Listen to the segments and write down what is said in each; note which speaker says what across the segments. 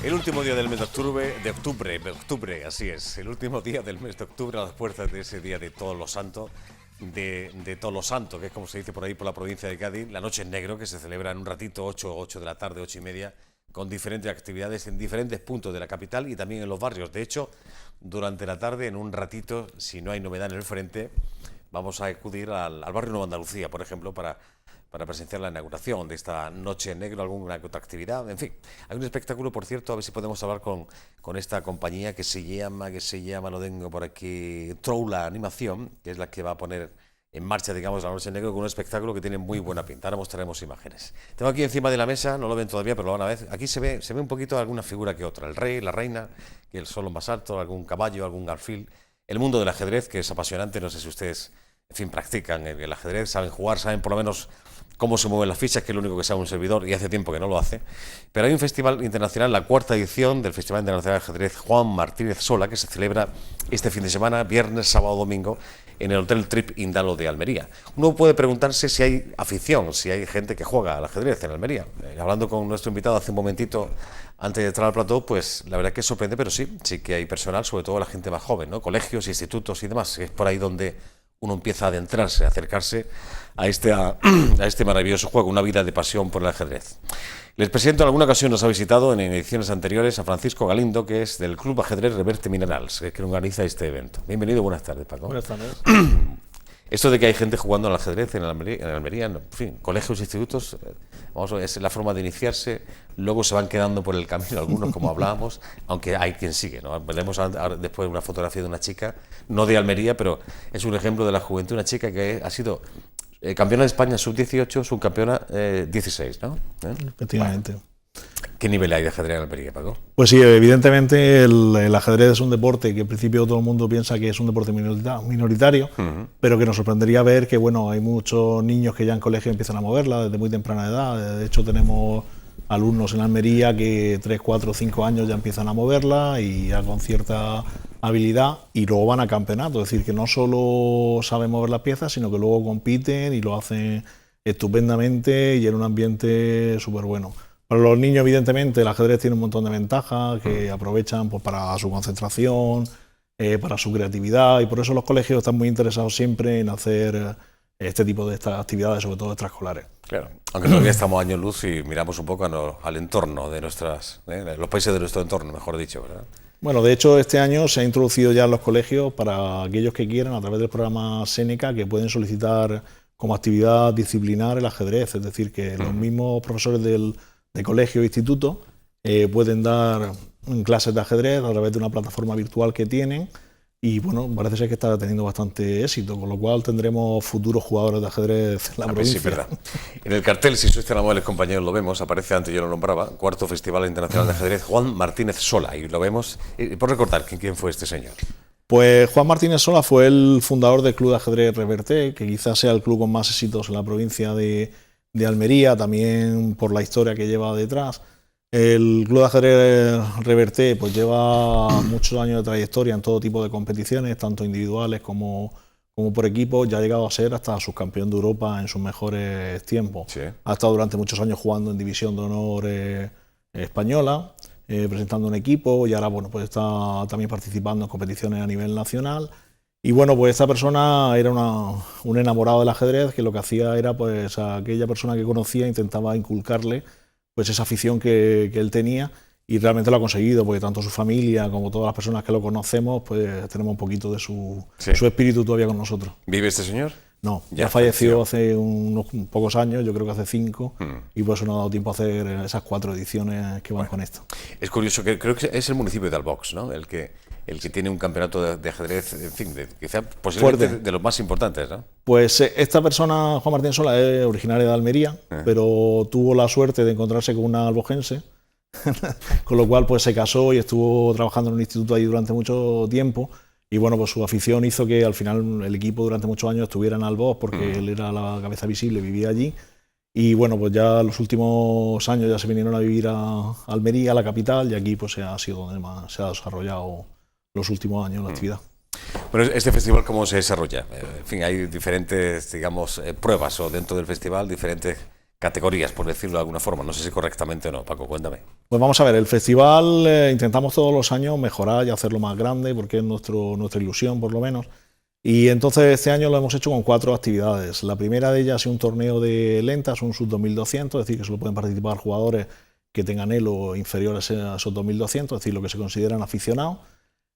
Speaker 1: El último día del mes de octubre, así es. El último día del mes de octubre, a las puertas de ese día de Todos los Santos, de Todos los Santos, que es como se dice por ahí por la provincia de Cádiz, la Noche en Negro, que se celebra en un ratito, 8 de la tarde, 8:30, con diferentes actividades en diferentes puntos de la capital y también en los barrios. De hecho, durante la tarde, en un ratito, si no hay novedad en el frente, vamos a acudir al barrio Nueva Andalucía, por ejemplo, para presenciar la inauguración de esta Noche en Negro, alguna otra actividad, en fin. Hay un espectáculo, por cierto, a ver si podemos hablar con esta compañía que se llama, lo tengo por aquí, Troula Animación, que es la que va a poner en marcha, digamos, la Noche en Negro, con un espectáculo que tiene muy buena pinta. Ahora mostraremos imágenes. Tengo aquí encima de la mesa, no lo ven todavía, pero lo van a ver. Aquí se ve un poquito alguna figura que otra. El rey, la reina, que el sol más alto, algún caballo, algún alfil. El mundo del ajedrez, que es apasionante, no sé si ustedes, en fin, practican el ajedrez, saben jugar, saben por lo menos cómo se mueven las fichas, que es lo único que sabe un servidor, y hace tiempo que no lo hace. Pero hay un festival internacional, la cuarta edición del Festival Internacional de Ajedrez Juan Martínez Sola, que se celebra este fin de semana, viernes, sábado, domingo, en el Hotel Trip Indalo de Almería. Uno puede preguntarse si hay afición, si hay gente que juega al ajedrez en Almería. Hablando con nuestro invitado hace un momentito, antes de entrar al plató, pues la verdad que sorprende, pero sí que hay personal, sobre todo la gente más joven, ¿no? Colegios, institutos y demás. Es por ahí donde uno empieza a adentrarse, a acercarse a este maravilloso juego, una vida de pasión por el ajedrez. Les presento, en alguna ocasión nos ha visitado en ediciones anteriores a Francisco Galindo, que es del Club Ajedrez Reverte Minerals, que organiza este evento. Bienvenido, buenas tardes, Paco.
Speaker 2: Buenas tardes.
Speaker 1: Esto de que hay gente jugando al ajedrez en Almería, en fin, colegios, institutos, es la forma de iniciarse. Luego se van quedando por el camino algunos, como hablábamos, aunque hay quien sigue, ¿no? Veremos después una fotografía de una chica, no de Almería, pero es un ejemplo de la juventud, una chica que ha sido campeona de España sub-18, subcampeona 16, ¿no?
Speaker 2: Efectivamente.
Speaker 1: Bueno. ¿Qué nivel hay de ajedrez en Almería, Paco?
Speaker 2: Pues sí, evidentemente el ajedrez es un deporte que en principio todo el mundo piensa que es un deporte minoritario, pero que nos sorprendería ver que bueno, hay muchos niños que ya en colegio empiezan a moverla desde muy temprana edad. De hecho, tenemos alumnos en Almería que 3, 4, 5 años ya empiezan a moverla y ya con cierta habilidad, y luego van a campeonatos. Es decir, que no solo saben mover las piezas, sino que luego compiten y lo hacen estupendamente y en un ambiente súper bueno. Para los niños, evidentemente, el ajedrez tiene un montón de ventajas que aprovechan pues, para su concentración, para su creatividad, y por eso los colegios están muy interesados siempre en hacer este tipo de estas actividades, sobre todo extraescolares.
Speaker 1: Claro, aunque todavía estamos a años luz y miramos un poco al entorno de los países de nuestro entorno, mejor dicho, ¿verdad?
Speaker 2: Bueno, de hecho, este año se ha introducido ya en los colegios para aquellos que quieran, a través del programa Seneca, que pueden solicitar como actividad disciplinar el ajedrez, es decir, que los mismos profesores de colegio e instituto pueden dar clases de ajedrez a través de una plataforma virtual que tienen, y bueno, parece ser que está teniendo bastante éxito, con lo cual tendremos futuros jugadores de ajedrez en la provincia.
Speaker 1: Sí, verdad. En el cartel, si sois tan amables compañeros, lo vemos, aparece antes, yo lo nombraba, cuarto Festival Internacional de Ajedrez Juan Martínez Sola, y lo vemos. Por recordar, ¿quién fue este señor?
Speaker 2: Pues Juan Martínez Sola fue el fundador del Club de Ajedrez Reverte, que quizás sea el club con más éxitos en la provincia de Almería, también por la historia que lleva detrás. El Club de Ajedrez Reverte pues lleva muchos años de trayectoria en todo tipo de competiciones, tanto individuales como por equipo. Ya ha llegado a ser hasta subcampeón de Europa en sus mejores tiempos. Sí. Ha estado durante muchos años jugando en División de Honor española, presentando un equipo, y ahora bueno, pues está también participando en competiciones a nivel nacional. Y bueno, pues esta persona era un enamorado del ajedrez, que lo que hacía era, pues a aquella persona que conocía intentaba inculcarle pues esa afición que él tenía, y realmente lo ha conseguido, porque tanto su familia como todas las personas que lo conocemos, pues tenemos un poquito de su espíritu todavía con nosotros.
Speaker 1: ¿Vive este señor?
Speaker 2: No, ya falleció hace unos pocos años, yo creo que hace 5, y por eso no ha dado tiempo a hacer esas 4 ediciones que van con esto.
Speaker 1: Es curioso, que creo que es el municipio de Albox, ¿no? El que tiene un campeonato de ajedrez, en fin, quizá posiblemente de los más importantes, ¿no?
Speaker 2: Pues esta persona, Juan Martín Sola, es originaria de Almería, pero tuvo la suerte de encontrarse con una albogense, con lo cual pues se casó y estuvo trabajando en un instituto ahí durante mucho tiempo. Y bueno, pues su afición hizo que al final el equipo durante muchos años estuviera en Albox, porque él era la cabeza visible, vivía allí. Y bueno, pues ya los últimos años ya se vinieron a vivir a Almería, a la capital, y aquí pues ha sido donde más se ha desarrollado los últimos años la actividad.
Speaker 1: Bueno, ¿este festival cómo se desarrolla? En fin, hay diferentes, digamos, pruebas, o dentro del festival diferentes categorías, por decirlo de alguna forma. No sé si correctamente o no. Paco, cuéntame.
Speaker 2: Pues vamos a ver, el festival intentamos todos los años mejorar y hacerlo más grande, porque es nuestra ilusión, por lo menos. Y entonces este año lo hemos hecho con 4 actividades. La primera de ellas es un torneo de lentas, un sub-2200, es decir, que solo pueden participar jugadores que tengan elo inferiores a esos 2200, es decir, lo que se consideran aficionados,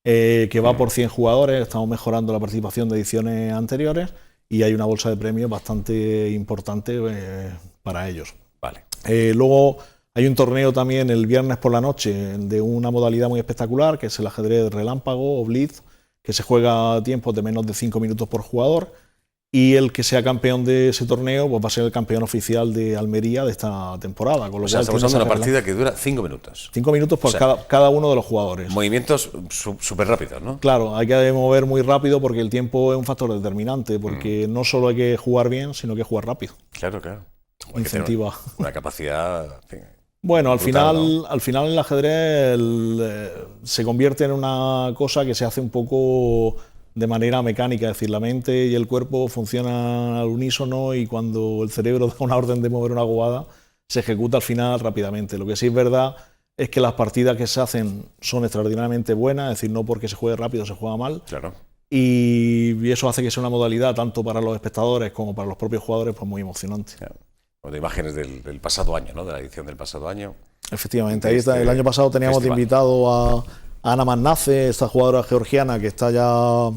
Speaker 2: que va por 100 jugadores. Estamos mejorando la participación de ediciones anteriores y hay una bolsa de premios bastante importante para ellos.
Speaker 1: Vale.
Speaker 2: Luego hay un torneo también el viernes por la noche de una modalidad muy espectacular, que es el ajedrez relámpago o blitz, que se juega a tiempos de menos de 5 minutos por jugador, y el que sea campeón de ese torneo pues va a ser el campeón oficial de Almería de esta temporada. Con lo
Speaker 1: O sea,
Speaker 2: cual
Speaker 1: estamos hablando de una partida que dura 5 minutos.
Speaker 2: 5 minutos por,
Speaker 1: o sea,
Speaker 2: cada uno de los jugadores.
Speaker 1: Movimientos súper rápidos, ¿no?
Speaker 2: Claro, hay que mover muy rápido porque el tiempo es un factor determinante, porque no solo hay que jugar bien, sino que jugar rápido.
Speaker 1: Claro, claro.
Speaker 2: Incentiva.
Speaker 1: Una capacidad... En fin,
Speaker 2: bueno, al
Speaker 1: brutal,
Speaker 2: final,
Speaker 1: ¿no?
Speaker 2: al final el ajedrez se convierte en una cosa que se hace un poco de manera mecánica, es decir, la mente y el cuerpo funcionan al unísono, y cuando el cerebro da una orden de mover una jugada, se ejecuta al final rápidamente. Lo que sí es verdad es que las partidas que se hacen son extraordinariamente buenas, es decir, no porque se juegue rápido se juega mal.
Speaker 1: Claro.
Speaker 2: Y eso hace que sea una modalidad, tanto para los espectadores como para los propios jugadores, pues muy emocionante.
Speaker 1: Claro. De imágenes del pasado año, ¿no? De la edición del pasado año.
Speaker 2: Efectivamente, ahí está. El año pasado teníamos de invitado a Ana Mannace, esta jugadora georgiana que está ya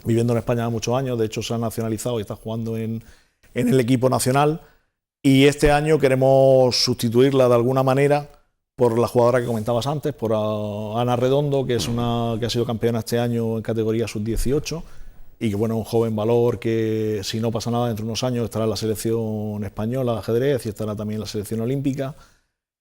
Speaker 2: viviendo en España muchos años. De hecho, se ha nacionalizado y está jugando en el equipo nacional. Y este año queremos sustituirla de alguna manera por la jugadora que comentabas antes, por Ana Redondo, que es una que ha sido campeona este año en categoría sub-18, y que bueno, un joven valor que, si no pasa nada, dentro de unos años estará en la selección española de ajedrez y estará también en la selección olímpica.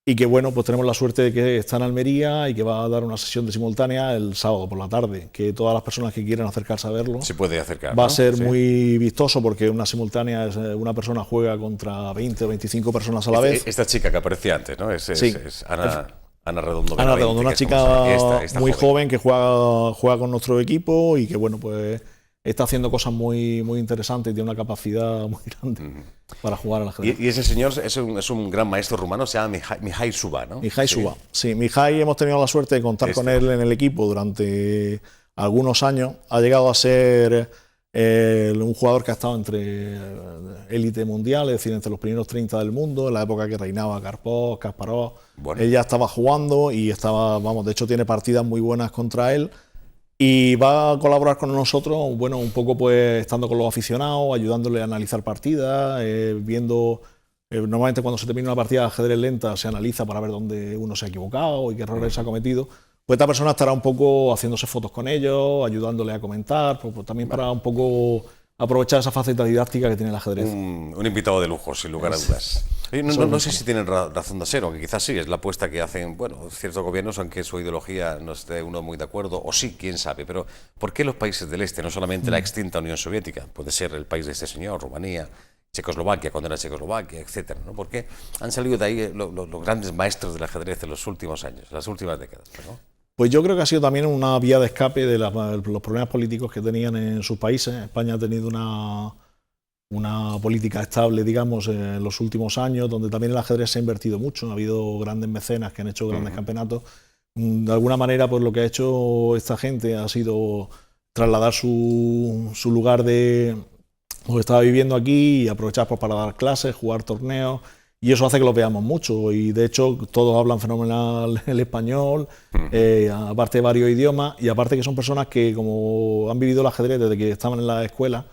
Speaker 2: Y que bueno, pues tenemos la suerte de que está en Almería y que va a dar una sesión de simultánea el sábado por la tarde, que todas las personas que quieran acercarse a verlo
Speaker 1: se puede acercar,
Speaker 2: va
Speaker 1: ¿no?
Speaker 2: a ser
Speaker 1: Sí.
Speaker 2: Muy vistoso, porque una simultánea es una persona juega contra 20 o 25 personas a la vez.
Speaker 1: Esta chica que aparecía antes, ¿no? Es Ana Redondo.
Speaker 2: Ana Redondo, una chica
Speaker 1: esta
Speaker 2: muy joven que juega con nuestro equipo y que bueno, pues está haciendo cosas muy, muy interesantes y tiene una capacidad muy grande para jugar al ajedrez.
Speaker 1: Y ese señor es un gran maestro rumano, se llama Mihai Suba, ¿no?
Speaker 2: Mihai Suba. Sí, Mihai hemos tenido la suerte de contar con él en el equipo durante algunos años. Ha llegado a ser un jugador que ha estado entre élite mundial, es decir, entre los primeros 30 del mundo, en la época que reinaba Karpov, Kasparov. Bueno. Él ya estaba jugando y estaba, vamos, de hecho tiene partidas muy buenas contra él. Y va a colaborar con nosotros, bueno, un poco pues estando con los aficionados, ayudándole a analizar partidas, viendo, normalmente cuando se termina una partida de ajedrez lenta se analiza para ver dónde uno se ha equivocado y qué errores se ha cometido. Pues esta persona estará un poco haciéndose fotos con ellos, ayudándole a comentar, pues también para un poco aprovechar esa faceta didáctica que tiene el ajedrez.
Speaker 1: Un invitado de lujo, sin lugar a dudas. No sé si tienen razón de ser, aunque quizás sí, es la apuesta que hacen, bueno, ciertos gobiernos, aunque su ideología no esté uno muy de acuerdo, o sí, quién sabe, pero ¿por qué los países del este, no solamente la extinta Unión Soviética, puede ser el país de este señor, Rumanía, Checoslovaquia, cuando era Checoslovaquia, etcétera, ¿no? ¿Por qué han salido de ahí los grandes maestros del ajedrez en los últimos años, las últimas décadas, ¿no?
Speaker 2: Pues yo creo que ha sido también una vía de escape de los problemas políticos que tenían en sus países. España ha tenido una política estable, digamos, en los últimos años, donde también el ajedrez se ha invertido mucho. Ha habido grandes mecenas que han hecho grandes campeonatos. De alguna manera, pues lo que ha hecho esta gente ha sido trasladar su lugar de lo que estaba viviendo aquí y aprovechar pues, para dar clases, jugar torneos. Y eso hace que los veamos mucho, y de hecho todos hablan fenomenal el español, aparte de varios idiomas, y aparte que son personas que, como han vivido el ajedrez desde que estaban en la escuela,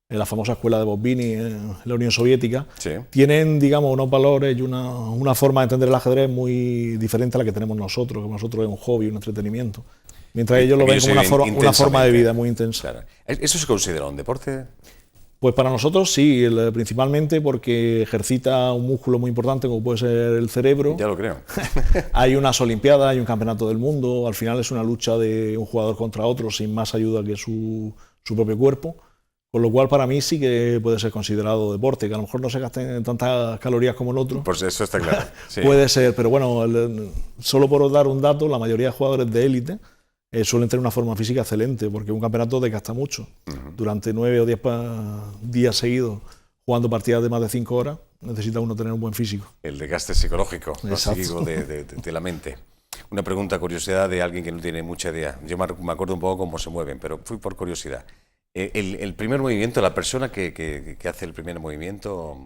Speaker 2: en la famosa escuela de Botvinnik en la Unión Soviética, sí, tienen, digamos, unos valores y una forma de entender el ajedrez muy diferente a la que tenemos nosotros, que nosotros es un hobby, un entretenimiento, mientras ellos lo ven como una forma de vida muy intensa.
Speaker 1: Claro. ¿Eso se considera un deporte?
Speaker 2: Pues para nosotros sí, principalmente porque ejercita un músculo muy importante como puede ser el cerebro.
Speaker 1: Ya lo creo.
Speaker 2: Hay unas olimpiadas, hay un campeonato del mundo, al final es una lucha de un jugador contra otro sin más ayuda que su propio cuerpo, con lo cual para mí sí que puede ser considerado deporte, que a lo mejor no se gasten tantas calorías como el otro.
Speaker 1: Pues eso está claro. Sí.
Speaker 2: Puede ser, pero bueno, solo por dar un dato, la mayoría de jugadores de élite suelen tener una forma física excelente, porque un campeonato desgasta mucho. Durante 9 o 10 días seguidos jugando partidas de más de 5 horas, necesita uno tener un buen físico.
Speaker 1: El desgaste psicológico, ¿no?
Speaker 2: Exacto.
Speaker 1: Psíquico de la mente. Una pregunta, curiosidad de alguien que no tiene mucha idea. Yo me acuerdo un poco cómo se mueven, pero fui por curiosidad. El primer movimiento, la persona que hace el primer movimiento,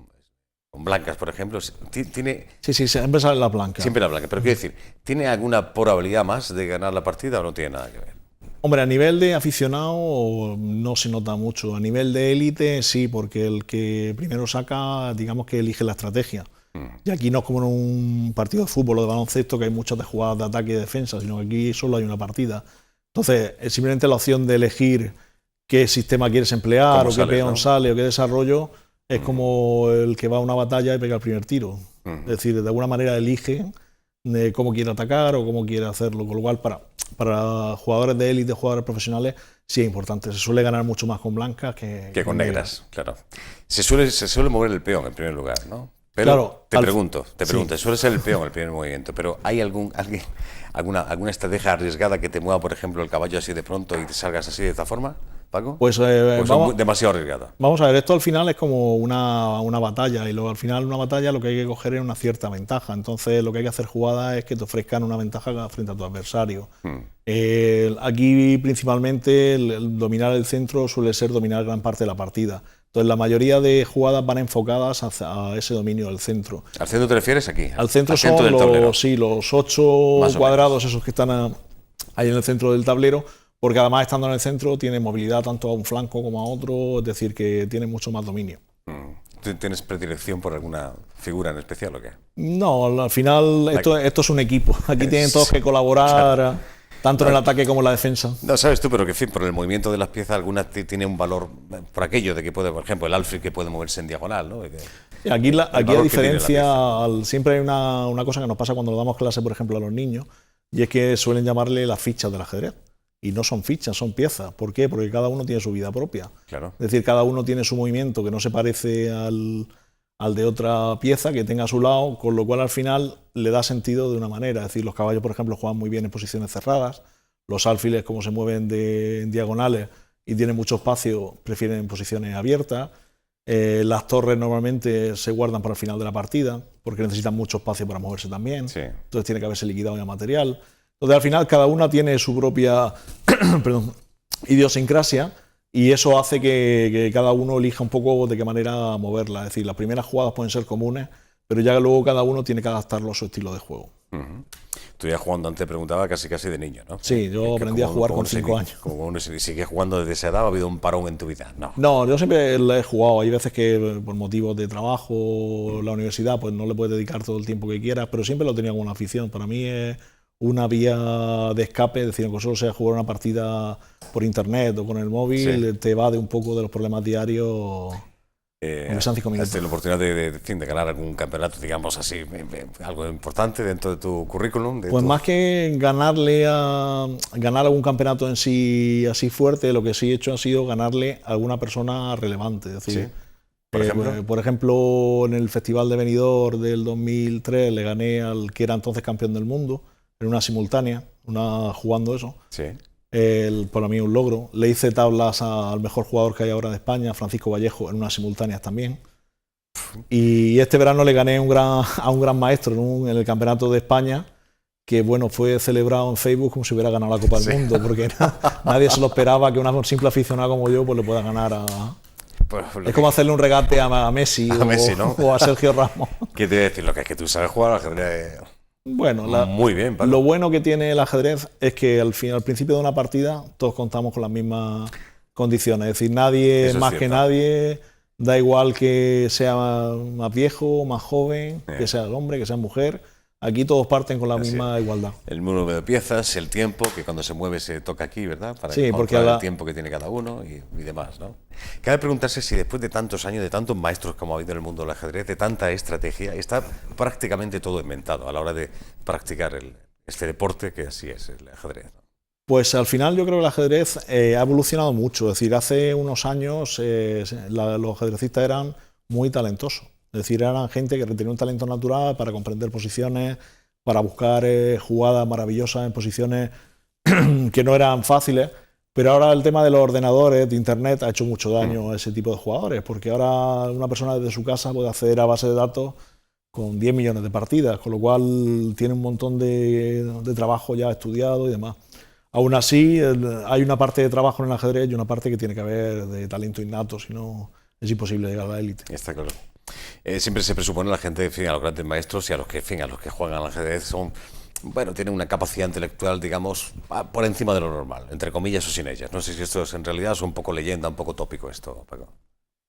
Speaker 1: con blancas, por ejemplo, tiene...
Speaker 2: Sí, siempre sale la blanca.
Speaker 1: Siempre la blanca, pero quiero decir, ¿tiene alguna probabilidad más de ganar la partida o no tiene nada que ver?
Speaker 2: Hombre, a nivel de aficionado no se nota mucho. A nivel de élite sí, porque el que primero saca, digamos que elige la estrategia. Y aquí no es como en un partido de fútbol o de baloncesto, que hay muchas de jugadas de ataque y defensa, sino que aquí solo hay una partida. Entonces, es simplemente la opción de elegir qué sistema quieres emplear, o qué peón sale, o qué desarrollo, es como el que va a una batalla y pega el primer tiro. Es decir, de alguna manera elige cómo quiere atacar o cómo quiere hacerlo, con lo cual para jugadores de élite, jugadores profesionales, sí es importante. Se suele ganar mucho más con blancas que
Speaker 1: con negras, claro. Se suele mover el peón en primer lugar, ¿no? Pero
Speaker 2: claro,
Speaker 1: te pregunto, suele ser el peón el primer movimiento, pero ¿hay alguna estrategia arriesgada que te mueva, por ejemplo, el caballo así de pronto y te salgas así de esta forma, Paco?
Speaker 2: Pues
Speaker 1: demasiado arriesgada.
Speaker 2: Vamos a ver, esto al final es como una batalla, y luego al final una batalla lo que hay que coger es una cierta ventaja. Entonces lo que hay que hacer jugada es que te ofrezcan una ventaja frente a tu adversario. Aquí principalmente el dominar el centro suele ser dominar gran parte de la partida. Entonces la mayoría de jugadas van enfocadas a ese dominio del centro.
Speaker 1: ¿Al centro te refieres aquí?
Speaker 2: Al centro son los 8 cuadrados esos que están ahí en el centro del tablero, porque además estando en el centro tiene movilidad tanto a un flanco como a otro, es decir, que tiene mucho más dominio.
Speaker 1: ¿Tienes predilección por alguna figura en especial o qué?
Speaker 2: No, al final esto es un equipo. Aquí tienen todos que colaborar. Claro. Tanto en el ataque como en la defensa.
Speaker 1: No, sabes tú, pero que en fin, por el movimiento de las piezas, algunas tienen un valor por aquello de que puede, por ejemplo, el alfil que puede moverse en diagonal, ¿no?
Speaker 2: Aquí a diferencia, siempre hay una cosa que nos pasa cuando le damos clase, por ejemplo, a los niños, y es que suelen llamarle las fichas del ajedrez. Y no son fichas, son piezas. ¿Por qué? Porque cada uno tiene su vida propia.
Speaker 1: Claro.
Speaker 2: Es decir, cada uno tiene su movimiento que no se parece al de otra pieza que tenga a su lado, con lo cual al final le da sentido de una manera. Es decir, los caballos, por ejemplo, juegan muy bien en posiciones cerradas, los alfiles, como se mueven en diagonales y tienen mucho espacio, prefieren en posiciones abiertas. Las torres normalmente se guardan para el final de la partida, porque necesitan mucho espacio para moverse también. Sí. Entonces tiene que haberse liquidado ya material. Entonces al final cada una tiene su propia idiosincrasia, y eso hace que cada uno elija un poco de qué manera moverla. Es decir, las primeras jugadas pueden ser comunes, pero ya luego cada uno tiene que adaptarlo a su estilo de juego.
Speaker 1: Tú ya jugando, antes preguntaba casi de niño, ¿no?
Speaker 2: Sí, yo aprendí a jugar con 5 años.
Speaker 1: Como uno sigue jugando desde esa edad, ¿ha habido un parón en tu vida?
Speaker 2: No, yo siempre le he jugado. Hay veces que por motivos de trabajo, la universidad, pues no le puedes dedicar todo el tiempo que quieras, pero siempre lo tenía como una afición. Para mí es una vía de escape, es decir, aunque solo sea jugar una partida por internet o con el móvil, te evade un poco de los problemas diarios. Has tenido
Speaker 1: la oportunidad de ganar algún campeonato, digamos así, algo importante dentro de tu currículum?
Speaker 2: Pues más que ganar algún campeonato en sí así fuerte, lo que sí he hecho ha sido ganarle a alguna persona relevante. Es decir, por ejemplo, en el Festival de Benidorm del 2003 le gané al que era entonces campeón del mundo en una simultánea, jugando eso.
Speaker 1: Sí.
Speaker 2: Para mí un logro. Le hice tablas al mejor jugador que hay ahora de España, Francisco Vallejo, en unas simultáneas también. Y este verano le gané a un gran maestro en el Campeonato de España, que bueno, fue celebrado en Facebook como si hubiera ganado la Copa del Mundo, porque nadie se lo esperaba que un simple aficionado como yo pues le pueda ganar es como hacerle un regate a Messi, ¿no? O a Sergio Ramos.
Speaker 1: ¿Qué te voy a decir? Lo que es que tú sabes jugar al ajedrez.
Speaker 2: Bueno,
Speaker 1: muy bien, Pablo.
Speaker 2: Lo bueno que tiene el ajedrez es que al principio de una partida todos contamos con las mismas condiciones. Es decir, nadie es más que nadie, da igual que sea más viejo, más joven, que sea hombre, que sea mujer. Aquí todos parten con la misma igualdad.
Speaker 1: El número de piezas, el tiempo, que cuando se mueve se toca aquí, ¿verdad? Para encontrar el tiempo que tiene cada uno y demás, ¿no? Cabe preguntarse si después de tantos años, de tantos maestros como ha habido en el mundo del ajedrez, de tanta estrategia, está prácticamente todo inventado a la hora de practicar este deporte que así es, el ajedrez, ¿no?
Speaker 2: Pues al final yo creo que el ajedrez ha evolucionado mucho. Es decir, hace unos años los ajedrecistas eran muy talentosos. Es decir, eran gente que tenía un talento natural para comprender posiciones, para buscar jugadas maravillosas en posiciones que no eran fáciles, Pero ahora el tema de los ordenadores, de internet, ha hecho mucho daño a ese tipo de jugadores, porque ahora una persona desde su casa puede acceder a bases de datos con 10 millones de partidas, con lo cual tiene un montón de trabajo ya estudiado y demás. Aún así, hay una parte de trabajo en el ajedrez y una parte que tiene que haber de talento innato, si no es imposible llegar a la élite.
Speaker 1: Está claro. Siempre se presupone la gente, en fin, a los grandes maestros y a los que, en fin, a los que juegan al ajedrez son, bueno, tienen una capacidad intelectual, digamos, por encima de lo normal, entre comillas o sin ellas. No sé si esto es en realidad es un poco leyenda, un poco tópico esto, Paco.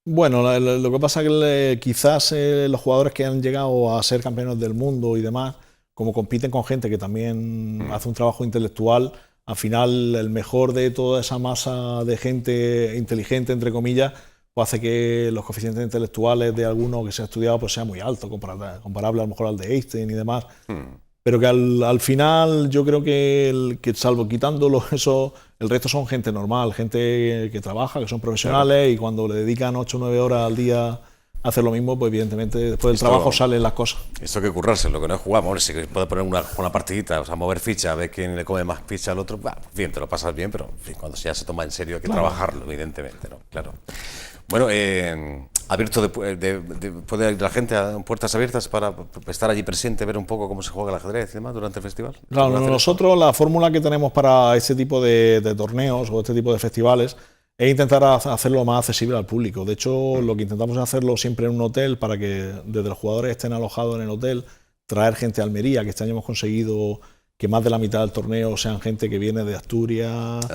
Speaker 2: Bueno, lo que pasa es que quizás los jugadores que han llegado a ser campeones del mundo y demás, como compiten con gente que también hace un trabajo intelectual, al final el mejor de toda esa masa de gente inteligente, entre comillas, pues hace que los coeficientes intelectuales de alguno que se ha estudiado pues sea muy alto, comparable a lo mejor al de Einstein y demás. Pero que al final yo creo que salvo quitándolo eso, el resto son gente normal, gente que trabaja, que son profesionales, y cuando le dedican 8 o 9 horas al día a hacer lo mismo, pues evidentemente después del trabajo salen las cosas.
Speaker 1: Esto hay que currarse, lo que no es jugar, bueno, si puedes poner una partidita, o sea, mover ficha, ver quién le come más ficha al otro, bah, bien, te lo pasas bien, pero en fin, cuando ya se toma en serio hay que trabajarlo, evidentemente, ¿no? Claro. Bueno, abierto puede ir la gente a puertas abiertas para estar allí presente, ver un poco cómo se juega el ajedrez y demás durante el festival.
Speaker 2: Claro, nosotros la fórmula que tenemos para este tipo de torneos o este tipo de festivales es intentar hacerlo lo más accesible al público. De hecho, lo que intentamos es hacerlo siempre en un hotel para que desde los jugadores estén alojados en el hotel, traer gente a Almería, que este año hemos conseguido que más de la mitad del torneo sean gente que viene de Asturias,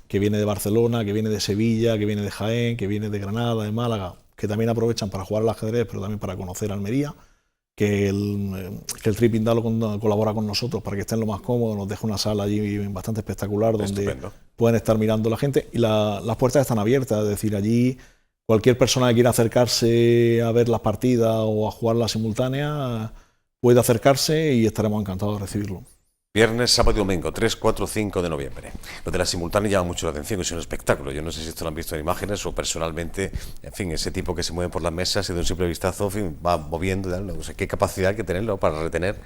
Speaker 2: que viene de Barcelona, que viene de Sevilla, que viene de Jaén, que viene de Granada, de Málaga, que también aprovechan para jugar al ajedrez, pero también para conocer Almería, que el Trip Indalo colabora con nosotros para que estén lo más cómodos, nos deja una sala allí bastante espectacular donde pueden estar mirando la gente, y las puertas están abiertas, es decir, allí cualquier persona que quiera acercarse a ver las partidas o a jugarlas simultáneas puede acercarse y estaremos encantados de recibirlo.
Speaker 1: Viernes, sábado y domingo, 3, 4, 5 de noviembre. Lo de la simultánea llama mucho la atención, es un espectáculo. Yo no sé si esto lo han visto en imágenes o personalmente, en fin, ese tipo que se mueve por las mesas y de un simple vistazo, en fin, va moviendo, no sé qué capacidad hay que tenerlo para retener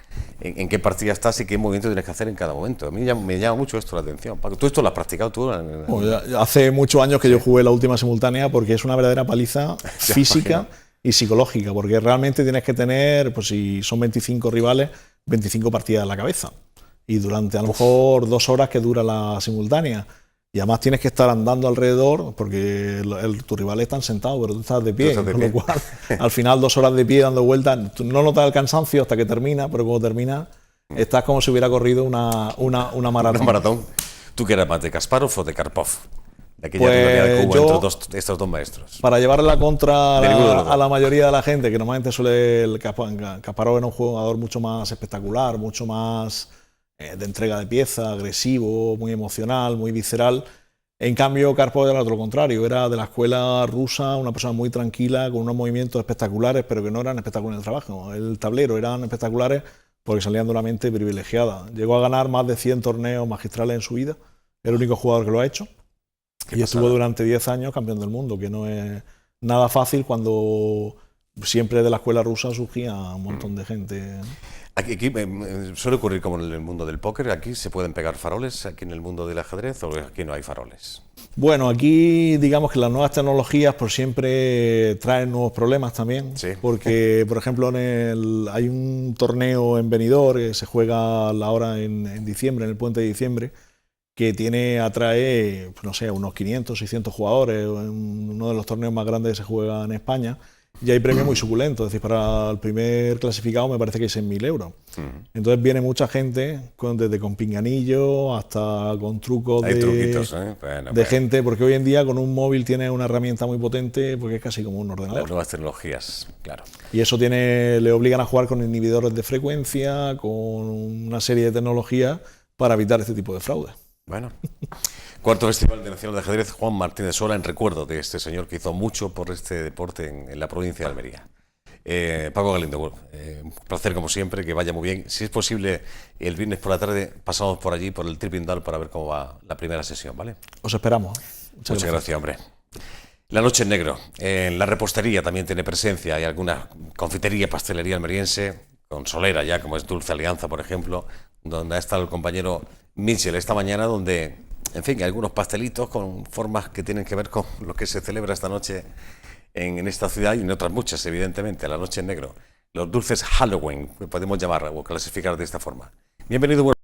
Speaker 1: en qué partida estás y qué movimiento tienes que hacer en cada momento. A mí me llama mucho esto la atención. Paco, ¿tú esto lo has practicado tú?
Speaker 2: Bueno, hace muchos años que yo jugué la última simultánea porque es una verdadera paliza física y psicológica, porque realmente tienes que tener, pues si son 25 rivales, 25 partidas en la cabeza. Y durante a lo mejor 2 horas que dura la simultánea. Y además tienes que estar andando alrededor porque tus rivales están sentados, pero tú estás de pie. Con lo cual, al final 2 horas de pie dando vueltas, tú no notas el cansancio hasta que termina, pero cuando termina estás como si hubiera corrido una maratón.
Speaker 1: Una maratón. ¿Tú qué eras más, de Kasparov o de Karpov? De aquella rivalidad que hubo entre estos dos maestros.
Speaker 2: Para llevarle la contra a la mayoría de la gente, que normalmente Kasparov era un jugador mucho más espectacular, mucho más de entrega de pieza, agresivo, muy emocional, muy visceral. En cambio, Karpov era lo contrario, era de la escuela rusa, una persona muy tranquila, con unos movimientos espectaculares, pero que no eran espectaculares en el trabajo. El tablero eran espectaculares porque salían de una mente privilegiada. Llegó a ganar más de 100 torneos magistrales en su vida, el único jugador que lo ha hecho. Y estuvo durante 10 años campeón del mundo, que no es nada fácil cuando siempre de la escuela rusa surgía un montón de gente.
Speaker 1: Aquí suele ocurrir como en el mundo del póker, aquí se pueden pegar faroles, aquí en el mundo del ajedrez, o aquí no hay faroles.
Speaker 2: Bueno, aquí digamos que las nuevas tecnologías por siempre traen nuevos problemas también, porque por ejemplo hay un torneo en Benidorm que se juega ahora en diciembre, en el puente de diciembre, que atrae, no sé, unos 500, 600 jugadores, uno de los torneos más grandes que se juega en España. Y hay premios muy suculentos, es decir, para el primer clasificado me parece que es en 1.000 euros. Entonces viene mucha gente, desde con pinganillo hasta con trucos de gente, porque hoy en día con un móvil tiene una herramienta muy potente, porque es casi como un ordenador.
Speaker 1: Las nuevas tecnologías, claro.
Speaker 2: Y eso le obligan a jugar con inhibidores de frecuencia, con una serie de tecnologías para evitar este tipo de fraude.
Speaker 1: Bueno, cuarto Festival Nacional de Ajedrez Juan Martínez Sola, en recuerdo de este señor que hizo mucho por este deporte en la provincia de Almería. Paco Galindo, un placer como siempre, que vaya muy bien. Si es posible, el viernes por la tarde pasamos por allí, por el Trip Indalo, para ver cómo va la primera sesión, ¿vale?
Speaker 2: Os esperamos.
Speaker 1: Muchas gracias, hombre. La noche en negro. En la repostería también tiene presencia. Hay alguna confitería, pastelería almeriense, con solera ya, como es Dulce Alianza, por ejemplo, donde ha estado el compañero Mitchell esta mañana, donde En fin, algunos pastelitos con formas que tienen que ver con lo que se celebra esta noche en esta ciudad y en otras muchas, evidentemente, la noche en negro. Los dulces Halloween, que podemos llamar o clasificar de esta forma. Bienvenido,